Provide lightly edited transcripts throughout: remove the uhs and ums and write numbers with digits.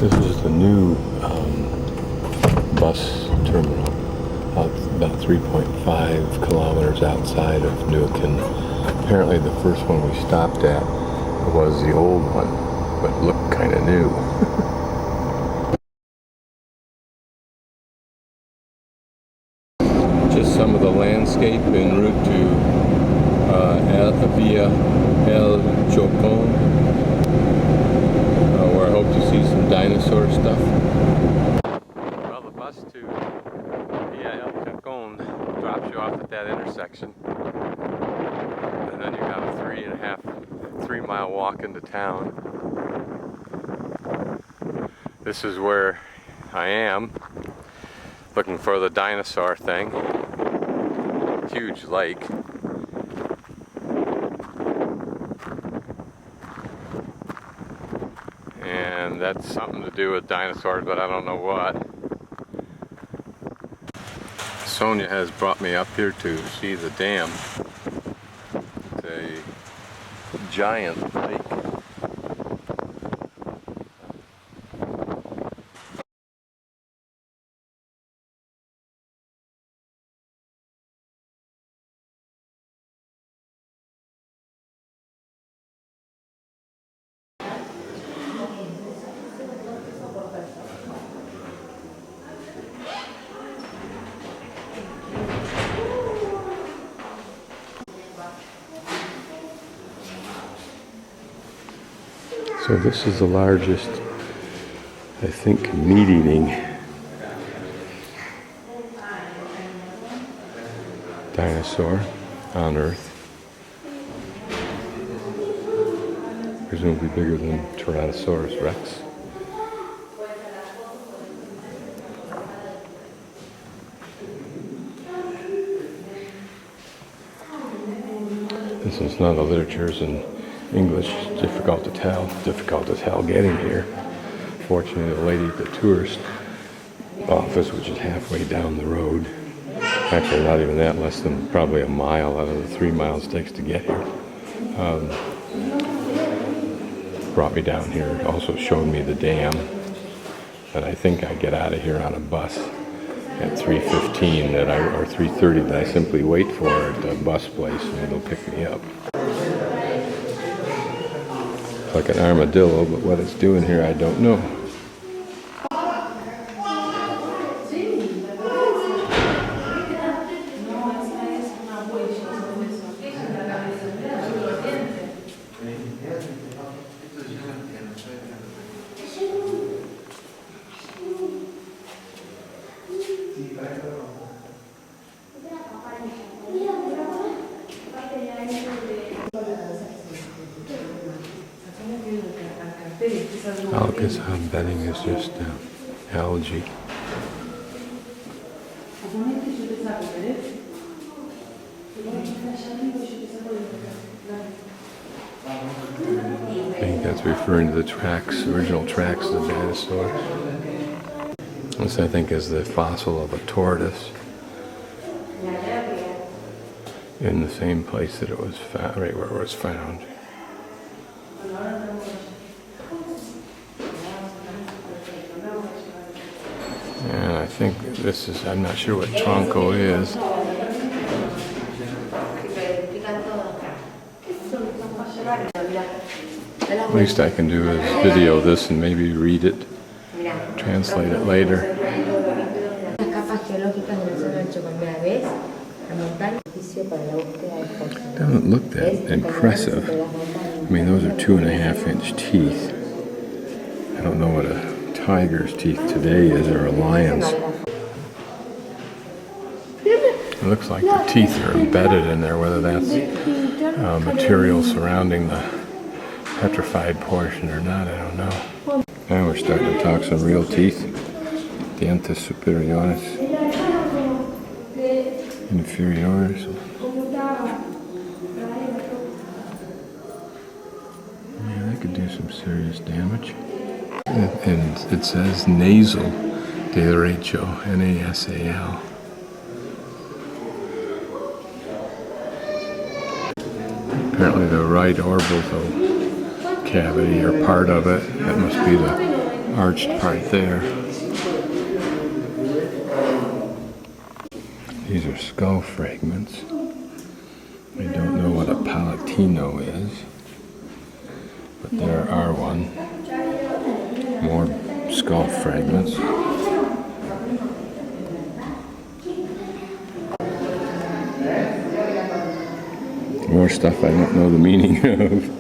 This is the new bus terminal, about 3.5 kilometers outside of Neuquén. Apparently the first one we stopped at was the old one, but looked kind of new. Just some of the landscape en route to Villa El Chocón, where I hope to see some dinosaur stuff. Well, the bus to Villa El Chocón drops you off at that intersection, and then you got a 3.5-3 mile walk into town. This is where I am, looking for the dinosaur thing. Huge lake. And that's something to do with dinosaurs, but I don't know what. Sonia has brought me up here to see the dam. It's a giant lake. So this is the largest, I think, meat-eating dinosaur on Earth. Presumably bigger than Tyrannosaurus Rex. This is none of the literature's in English. It's difficult to tell getting here. Fortunately, the lady at the tourist office, which is halfway down the road, actually not even that, less than probably a mile out of the 3 miles it takes to get here, brought me down here. Also showed me the dam, and I think I get out of here on a bus at 3:15 or 3:30 that I simply wait for at the bus place, and it'll pick me up. Like an armadillo, but what it's doing here I don't know. Alkazan bedding is just algae. I think that's referring to the original tracks of the dinosaurs. This, I think, is the fossil of a tortoise in the same place that it was found, right where it was found. And I think this is, I'm not sure what tronco is. At least I can do is video this and maybe read it, translate it later. Doesn't look that impressive. I mean, those are 2.5-inch teeth. I don't know what a tiger's teeth today is, or a lion's. It looks like the teeth are embedded in there, whether that's material surrounding the petrified portion or not, I don't know. Now we're starting to talk some real teeth. Dientes superiores, inferiores. Yeah, that could do some serious damage. And it says nasal derecho, N-A-S-A-L. Apparently the right orbital cavity, or part of it, that must be the arched part there. These are skull fragments. I don't know what a palatino is, but there are one. More skull fragments. More stuff I don't know the meaning of.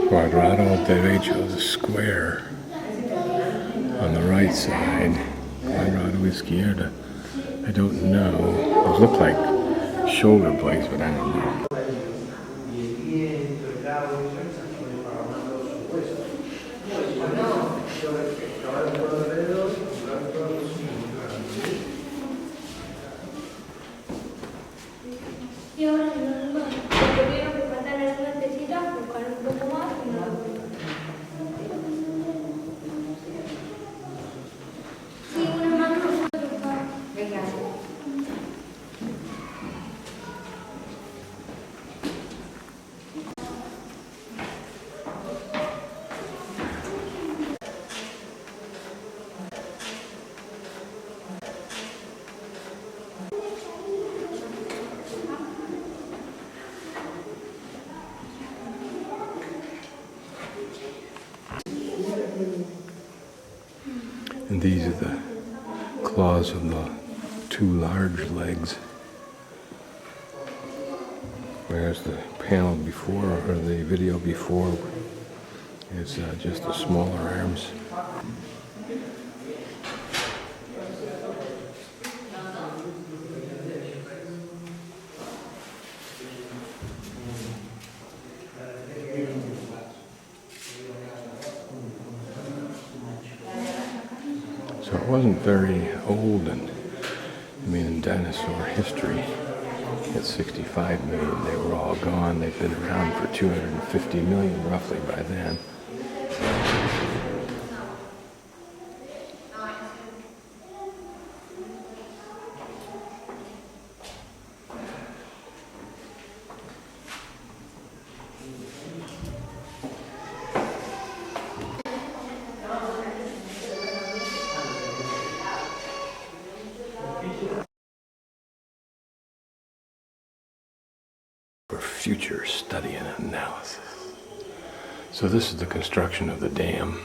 Quadrado derecho, the square on the right side. Quadrado izquierda. I don't know. Those look like shoulder blades, but I don't know. And these are the claws of the two large legs. Whereas the panel before, or the video before, is just the smaller arms. So it wasn't very old, and I mean in dinosaur history, at 65 million they were all gone. They've been around for 250 million roughly by then. For future study and analysis. So this is the construction of the dam.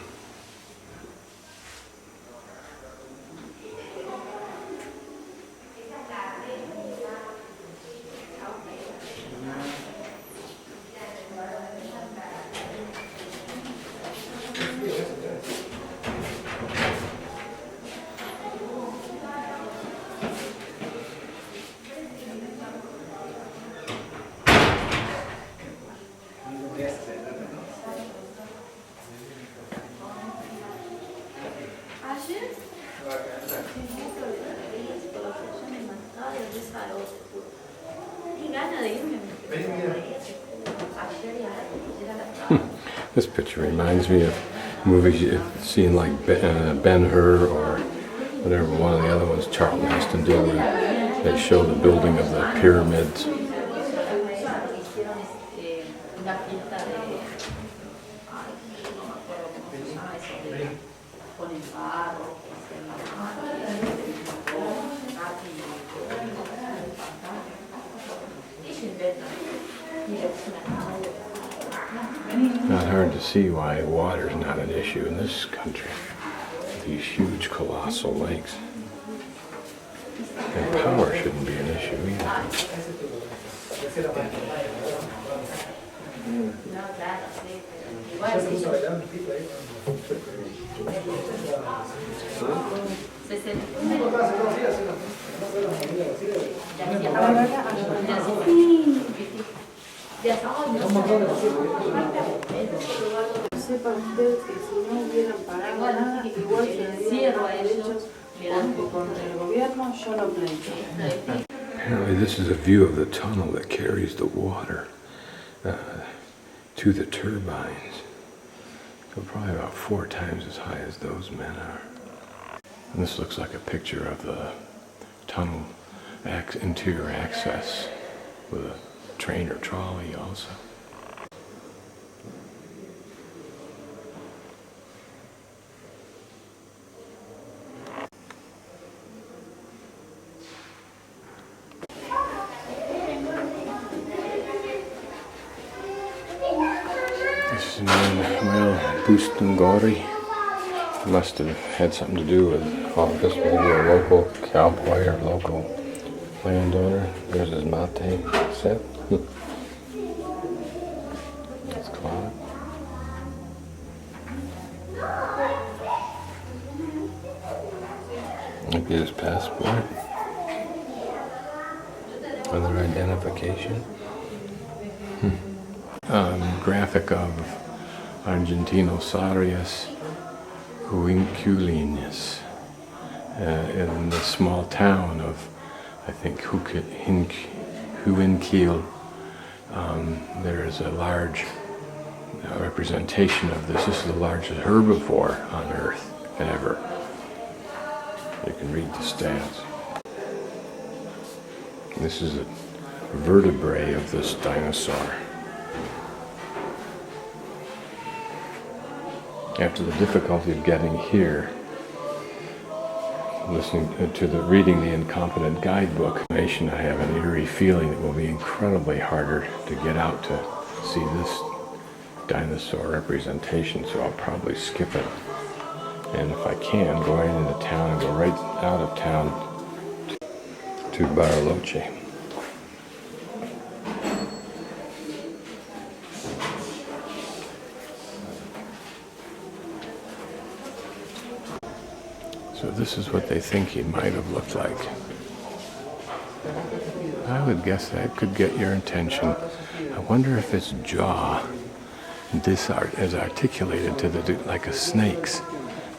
This picture reminds me of movies you've seen like Ben-Hur or whatever one of the other ones Charlton Heston did, where they show the building of the pyramids. Not hard to see why water is not an issue in this country. These huge colossal lakes. And power shouldn't be an issue either. Sepa usted que si no hubieran parado nada, igual se dieron derechos contra el gobierno, yo lo pleito. Apparently this is a view of the tunnel that carries the water to the turbines. So probably about 4 times as high as those men are. And this looks like a picture of the tunnel interior access with a train or trolley also. Well, Bustangori must have had something to do with office, maybe a local cowboy or local landowner. There's his mate set. That's Claude. Maybe his passport. Other identification. Graphic of Giganotosaurus Carolinii in the small town of, I think, Huinkiel. There is a large representation of this. This is the largest herbivore on Earth ever. You can read the stats. This is a vertebrae of this dinosaur. After the difficulty of getting here, listening to reading the Incompetent Guidebook, I have an eerie feeling it will be incredibly harder to get out to see this dinosaur representation, so I'll probably skip it. And if I can, go right into town and go right out of town to Bariloche. So this is what they think he might have looked like. I would guess that could get your attention. I wonder if its jaw is articulated to like a snake's,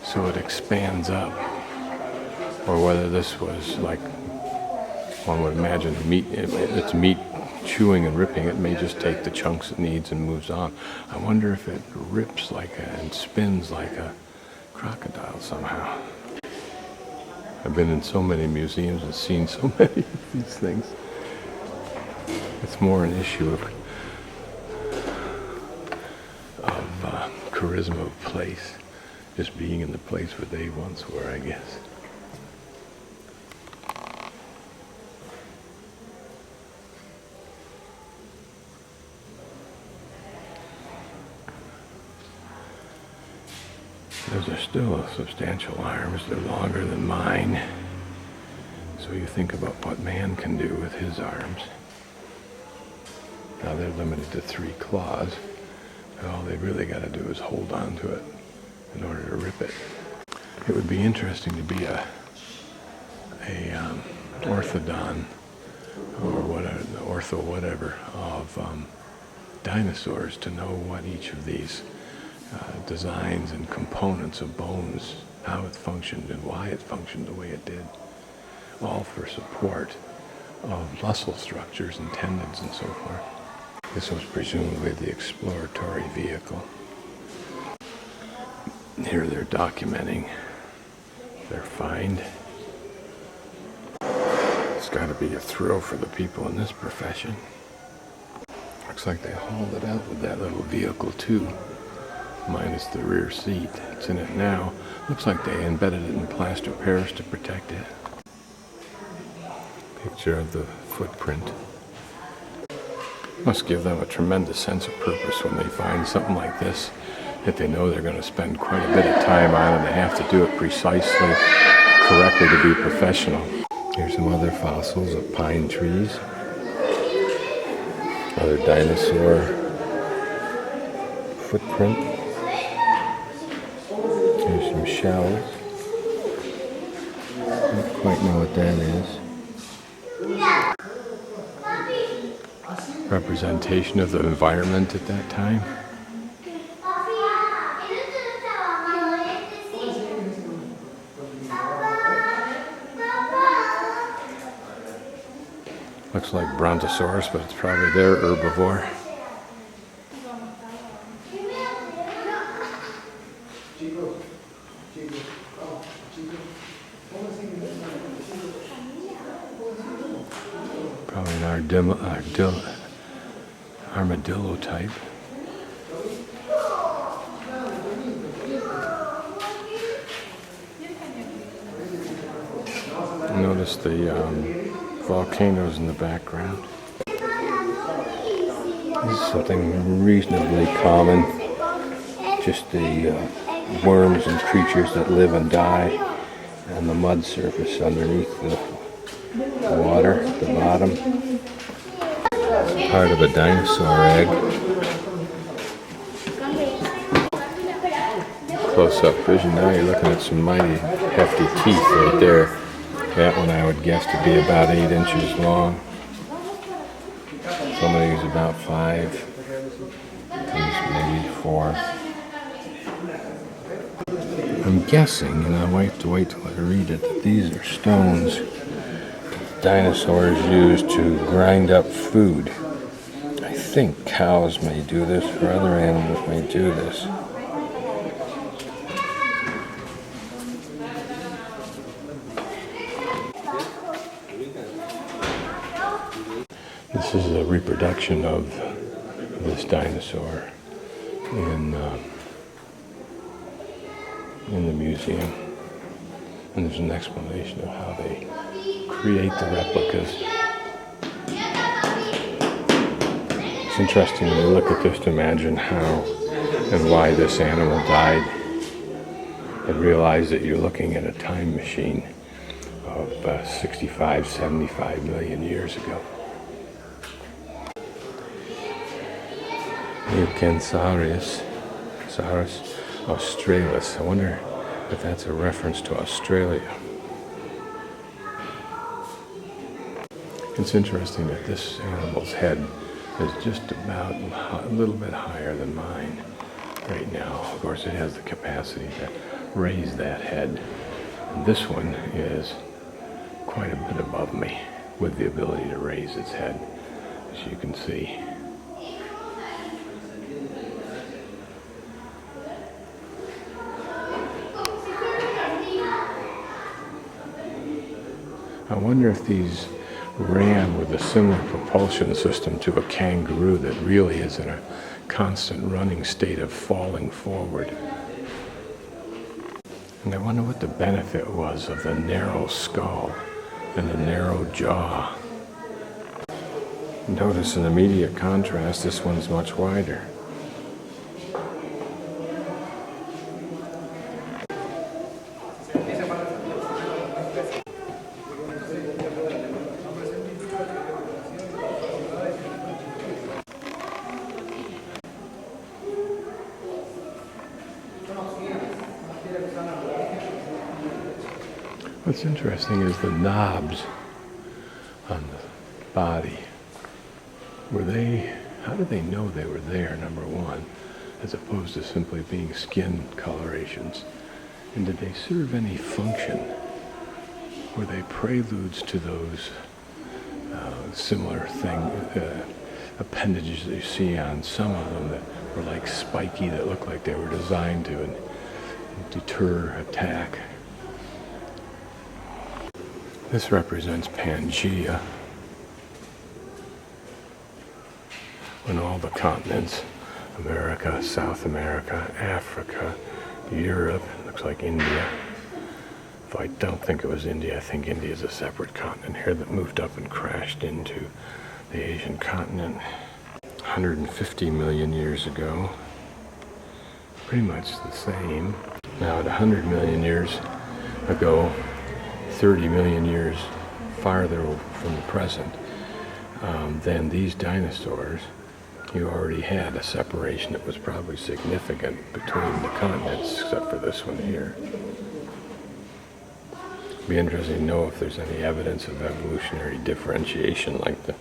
so it expands up, or whether this was like, one would imagine it's meat chewing and ripping. It may just take the chunks it needs and moves on. I wonder if it rips and spins like a crocodile somehow. I've been in so many museums and seen so many of these things. It's more an issue of charisma of place, just being in the place where they once were, I guess. Those are still substantial arms. They're longer than mine. So you think about what man can do with his arms. Now they're limited to 3 claws. But all they really got to do is hold on to it in order to rip it. It would be interesting to be a orthodon or whatever of dinosaurs, to know what each of these designs and components of bones, how it functioned and why it functioned the way it did, all for support of muscle structures and tendons and so forth. This was presumably the exploratory vehicle. Here they're documenting their find. It's got to be a thrill for the people in this profession. Looks like they hauled it out with that little vehicle too, minus the rear seat. It's in it now. Looks like they embedded it in plaster Paris to protect it. Picture of the footprint. Must give them a tremendous sense of purpose when they find something like this that they know they're going to spend quite a bit of time on, and they have to do it precisely, correctly to be professional. Here's some other fossils of pine trees. Other dinosaur footprint. Here's some shells. Don't quite know what that is. Representation of the environment at that time. Looks like Brontosaurus, but it's probably their herbivore. Probably an armadillo type. Notice the volcanoes in the background. This is something reasonably common just the worms and creatures that live and die on the mud surface underneath the water at the bottom. Part of a dinosaur egg. Close-up vision. Now you're looking at some mighty hefty teeth right there. That one I would guess to be about 8 inches long. Some of these about 5. These maybe 4. I'm guessing, and I'll have to wait till I read it, that these are stones dinosaurs used to grind up food. I think cows may do this, or other animals may do this. This is a reproduction of this dinosaur in the museum, and there's an explanation of how they create the replicas. It's interesting when you look at this to imagine how and why this animal died, and realize that you're looking at a time machine of 65, 75 million years ago. Giganotosaurus australis. I wonder if that's a reference to Australia. It's interesting that this animal's head is just about a little bit higher than mine right now. Of course, it has the capacity to raise that head. And this one is quite a bit above me with the ability to raise its head, as you can see. I wonder if these ran with a similar propulsion system to a kangaroo that really is in a constant running state of falling forward. And I wonder what the benefit was of the narrow skull and the narrow jaw. Notice an immediate contrast, this one's much wider. What's interesting is the knobs on the body. How did they know they were there, number one, as opposed to simply being skin colorations? And did they serve any function? Were they preludes to those similar appendages that you see on some of them that were like spiky, that looked like they were designed to deter attack? This represents Pangea, when all the continents, America, South America, Africa, Europe, looks like India. Though I don't think it was India. I think India is a separate continent here that moved up and crashed into the Asian continent 150 million years ago. Pretty much the same. Now at 100 million years ago, 30 million years farther from the present, then these dinosaurs, you already had a separation that was probably significant between the continents, except for this one here. It'd be interesting to know if there's any evidence of evolutionary differentiation, like the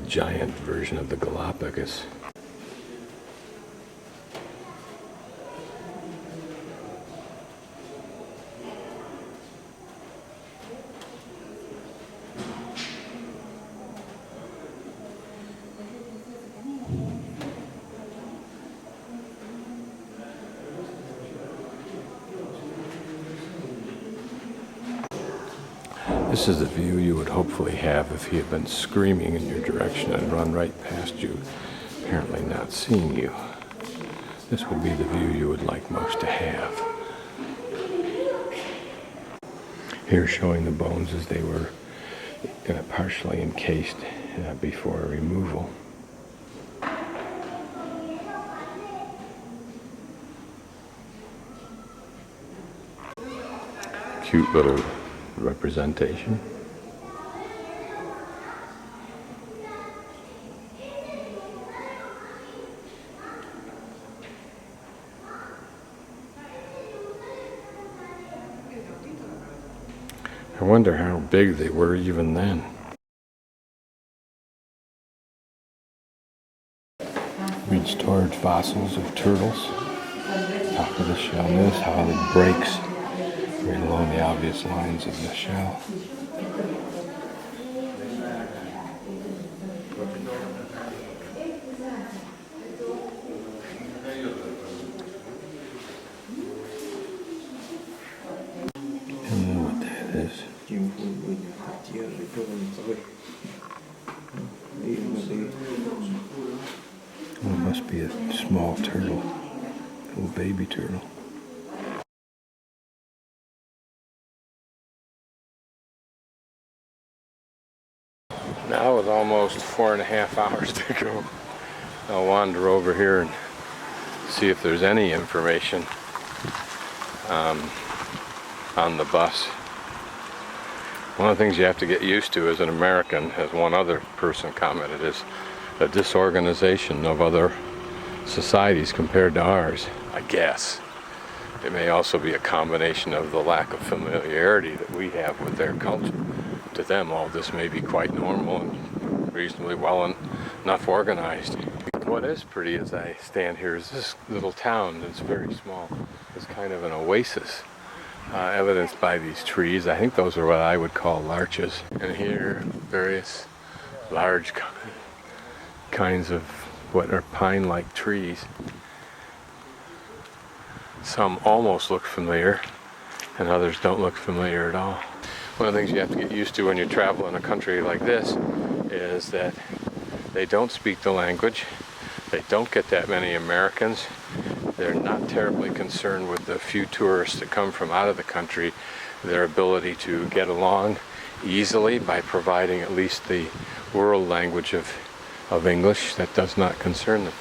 giant version of the Galapagos. This is the view you would hopefully have if he had been screaming in your direction and run right past you, apparently not seeing you. This would be the view you would like most to have. Here showing the bones as they were partially encased before removal. cute little representation. I wonder how big they were even then. We'd stored fossils of turtles. Top of the shell. Notice how it breaks right along the obvious lines of the shell. I don't know what that is. Oh, it must be a small turtle, a little baby turtle. Now with almost 4.5 hours to go, I'll wander over here and see if there's any information on the bus. One of the things you have to get used to as an American, as one other person commented, is the disorganization of other societies compared to ours, I guess. It may also be a combination of the lack of familiarity that we have with their culture. To them, all this may be quite normal and reasonably well enough organized. What is pretty as I stand here is this little town that's very small. It's kind of an oasis, evidenced by these trees. I think those are what I would call larches. And here, various large kinds of what are pine-like trees. Some almost look familiar, and others don't look familiar at all. One of the things you have to get used to when you travel in a country like this is that they don't speak the language. They don't get that many Americans. They're not terribly concerned with the few tourists that come from out of the country, their ability to get along easily by providing at least the world language of English. That does not concern them.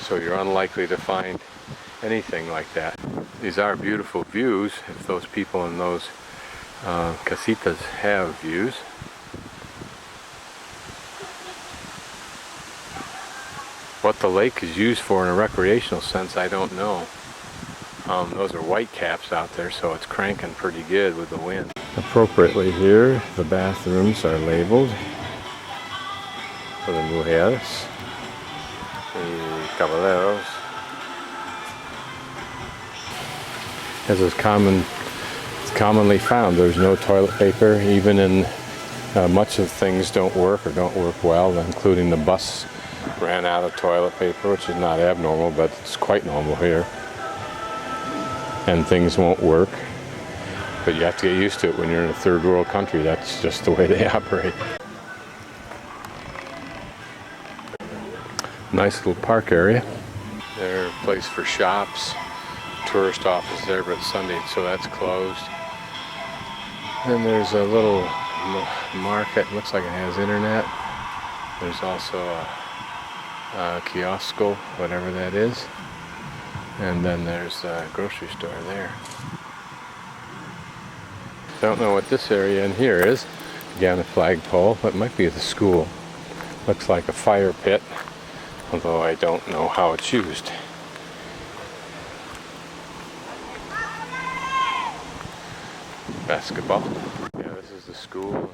So you're unlikely to find anything like that. These are beautiful views if those people in those casitas have views. What the lake is used for in a recreational sense, I don't know. Those are white caps out there, so it's cranking pretty good with the wind. Appropriately here, the bathrooms are labeled for the mujeres y caballeros. As is commonly found, there's no toilet paper, even in much of things don't work or don't work well, including the bus ran out of toilet paper, which is not abnormal, but it's quite normal here. And things won't work, but you have to get used to it when you're in a third world country. That's just the way they operate. Nice little park area. There's a place for shops. Tourist office there, but it's Sunday, so that's closed. Then there's a little market. Looks like it has internet. There's also a kiosco, whatever that is. And then there's a grocery store there. Don't know what this area in here is. Again, a flagpole. It might be the school. Looks like a fire pit, although I don't know how it's used. Basketball. Yeah, this is the school.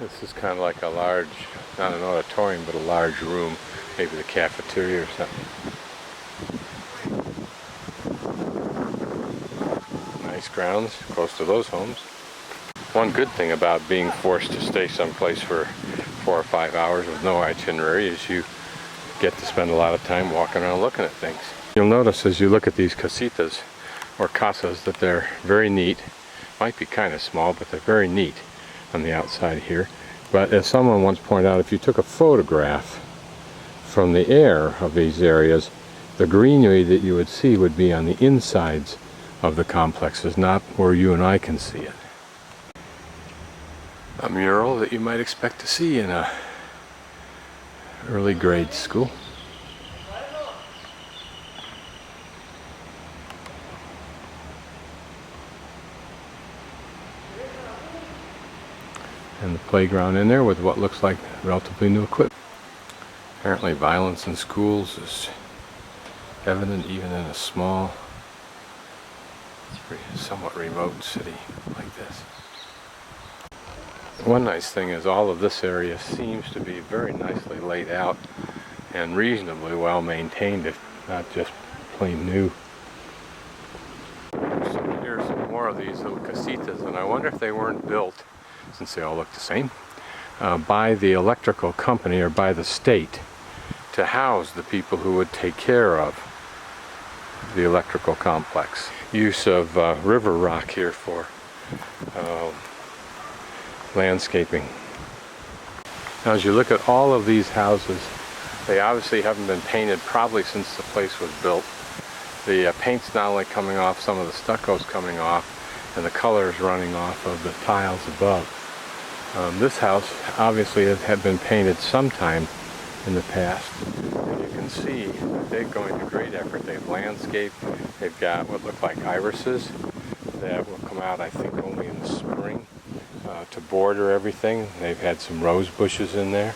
This is kind of like a large, not an auditorium, but a large room. Maybe the cafeteria or something. Nice grounds, close to those homes. One good thing about being forced to stay someplace for 4 or 5 hours with no itinerary is you get to spend a lot of time walking around looking at things. You'll notice as you look at these casitas or casas that they're very neat. Might be kind of small, but they're very neat on the outside here. But as someone once pointed out, if you took a photograph from the air of these areas, the greenery that you would see would be on the insides of the complexes, not where you and I can see it. A mural that you might expect to see in a early grade school. And the playground in there with what looks like relatively new equipment. Apparently violence in schools is evident even in a small, somewhat remote city like this. One nice thing is all of this area seems to be very nicely laid out and reasonably well maintained, if not just plain new. So here's some more of these little casitas, and I wonder if they weren't built, since they all look the same, by the electrical company or by the state to house the people who would take care of the electrical complex. Use of river rock here for landscaping. Now as you look at all of these houses, they obviously haven't been painted probably since the place was built. The paint's not only coming off, some of the stucco's coming off, and the color is running off of the tiles above. This house obviously had been painted sometime in the past, and you can see that they're going to great effort. They've landscaped, they've got what look like irises that will come out I think only in the spring to border everything. They've had some rose bushes in there.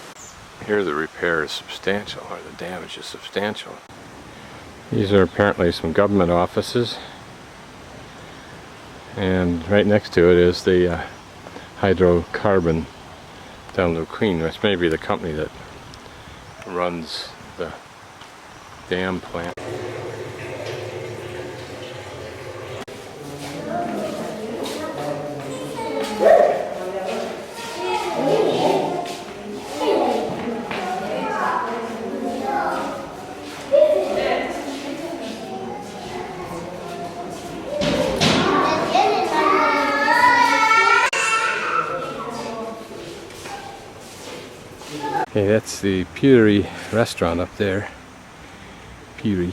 Here the repair is substantial, or the damage is substantial. These are apparently some government offices, and right next to it is the hydrocarbon down Queen, which may be the company that runs the dam plant. Okay, that's the Pewtery restaurant up there. Pewtery.